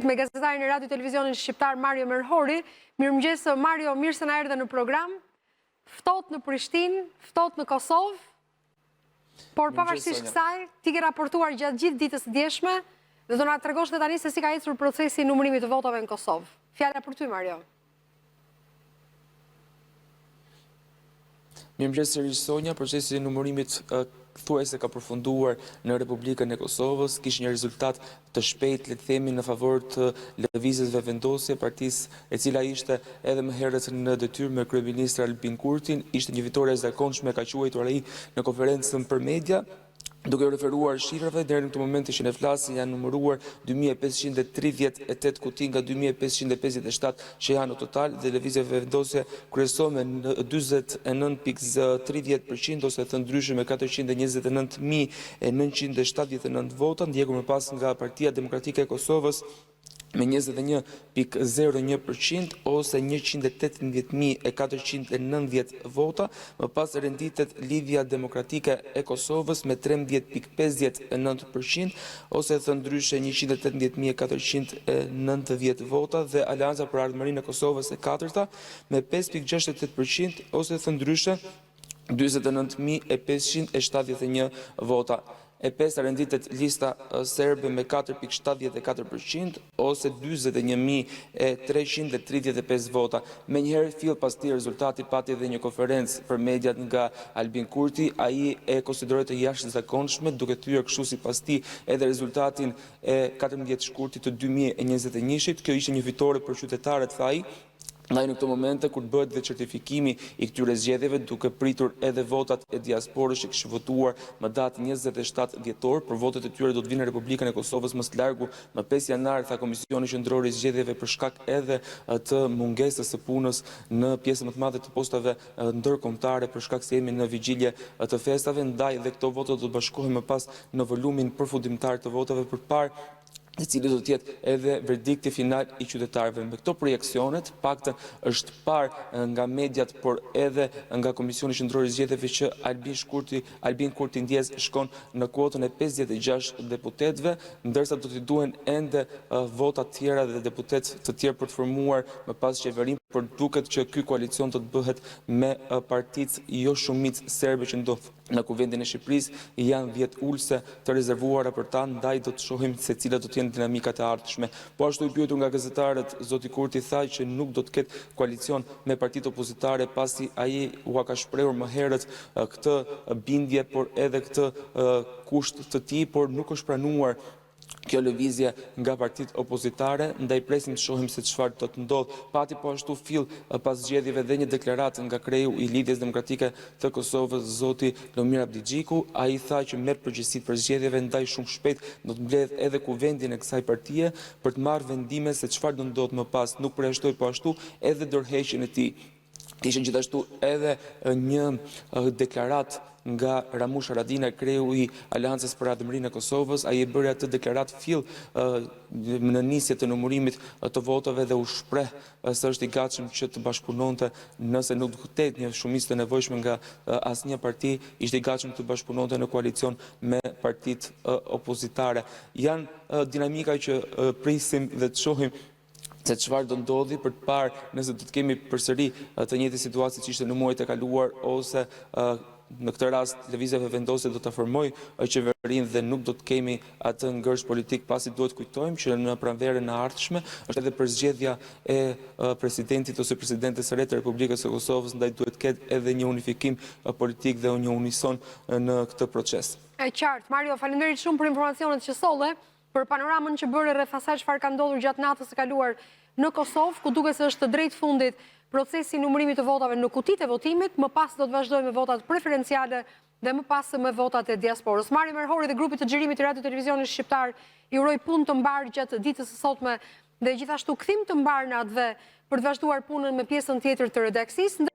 me gazetarin e Radio Televizionit Shqiptar Mario Merhori. Mirëmëngjes Mario, mirë se na erdhe në program. Ftohtë në Prishtinë, ftohtë në Kosovë. Por pavarësisht kësaj, ti ke raportuar gjatë gjithë ditës së djeshme dhe do na tregosh tani se si ka ecur procesi i numërimit të votave në Kosovë. Fjala për ty, Mario. Mirëmëngjes sërish Sonja, procesi i numërimit thuajse ka përfunduar në Republikën e Kosovës, kishte një rezultat të shpejtë, le të themi, në favor të lëvizjeve vendosje, partisë e cila ishte edhe më herët në detyrë me kryeministrin Albin Kurtin. Ishte një fitore e zakonshme, ka quajtur ai në konferencën për media. Duke referuar shifrave, deri në këtë moment që ne flasim janë numëruar 2538 kuti nga 2557 që janë në total dhe lëvizjeve vendosje kryeson me 49.30% ose të ndryshme me 429.979 vota, ndjekur më pas nga Partia Demokratike e Kosovës me 21.01% ose 118.490 vota, më pas renditet Lidhja Demokratike e Kosovës me 13.59% ose të ndryshe 118.490 vota dhe Alianca për Ardhmërinë e Kosovës e katërta me 5.68% ose të ndryshe 49.571 vota. E pesta renditet lista serbe me 4.74% ose 41.335 vota. Me njëherë fill pas këtij rezultati pati edhe një konferencë për mediat nga Albin Kurti, ai e konsideroi të jashtëzakonshme duke thyer kështu sipas tij edhe rezultatin e 14 shkurtit të 2021-shit. Kjo ishte një fitore për qytetarët, tha ai. Ndaj në këto momente, kur bëhet dhe certifikimi i këtyre zgjedhjeve, duke pritur edhe votat e diasporës që kishin votuar më datë 27 dhjetor, për votet e tyre do të vinë në Republikën e Kosovës më së largu më 5 janar, tha Komisioni Qendror i Zgjedhjeve, për shkak edhe të mungesës së punës në pjesën më të madhe të postave ndërkombëtare, për shkak se jemi në vigjilje të festave, ndaj dhe këto vota do të bashkohen më pas në volumin përfundimtar të votave përpara i cili do të jetë edhe verdikti final i qytetarëve. Me këto projeksionet, paktën është parë nga mediat, por edhe nga Komisioni Qendror i Zgjedhjeve që Albin Kurti ndjes shkon në kuotën e 56 deputetëve, ndërsa do t'i duhen ende vota të tjera dhe deputet të tjerë për të formuar më pas qeverinë, por duket që ky koalicion do të bëhet me partitë jo shumicë serbe që ndodh në Kuvendin e Shqipërisë, janë 10 ulse të rezervuara për ta, ndaj do të shohim se cilat do të jenë dinamikat e ardhshme. Po ashtu i pyetur nga gazetarët, zoti Kurti tha që nuk do të ketë koalicion me partitë opozitare, pasi ai u ka shprehur më herët këtë bindje, por edhe këtë kusht të tij, por nuk është pranuar kjo lëvizje nga partitë opozitare, ndaj presim të shohim se çfarë do të ndodh. Pati po ashtu fill pas zgjedhjeve dhe një deklaratë nga kreu i Lidhjes Demokratike të Kosovës, zoti Lomir Abdigjiku. Ai tha që merr përgjegjësitë për zgjedhjeve, ndaj shumë shpejt do të mbledh edhe kuvendin e kësaj partie për të marrë vendime se çfarë do ndodh më pas. Nuk përjashtoi po ashtu edhe dorëheqjen e tij. Ishte gjithashtu edhe një deklaratë nga Ramush Haradinaj, kreu i Aleancës për Ardhmërinë e Kosovës. Ai e bëri atë deklaratë fill në nisje të numërimit të votave dhe u shpreh se është i gatshëm që të bashkëpunonte, nëse nuk do të ketë një shumicë të nevojshme nga asnjë parti, ishte i gatshëm të bashkëpunonte në koalicion me partitë opozitare. Janë dinamika që prisim dhe të shohim se çfarë do ndodhi për të parë nëse do të kemi përsëri të njëjtën situatë siç ishte në muajt e kaluar, ose në këtë rast lëvizjeve vendosje do ta formojë qeverinë dhe nuk do të kemi atë ngërsh politik, pasi duhet kujtojmë që në pranverën e ardhshme është edhe përzgjedhja e presidentit ose presidentes së re të Republikës së Kosovës, ndaj duhet të ketë edhe një unifikim politik dhe një unison në këtë proces. E qartë, Mario, faleminderit shumë për informacionet që solle, për panoramën që bëre rreth asaj çfarë ka ndodhur gjatë natës së kaluar në Kosovë, ku duket se është drejt fundit procesi i numërimit të votave në kutitë e votimit, më pas do të vazhdojë me votat preferenciale dhe më pas me votat e diasporës. Mario Merhori dhe grupi të xhirimit të Radio Televizionit Shqiptar i uroj punë të mbarë gjatë ditës së sotme dhe gjithashtu kthim të mbarë natëve për të vazhduar punën me pjesën tjetër të redaksisë.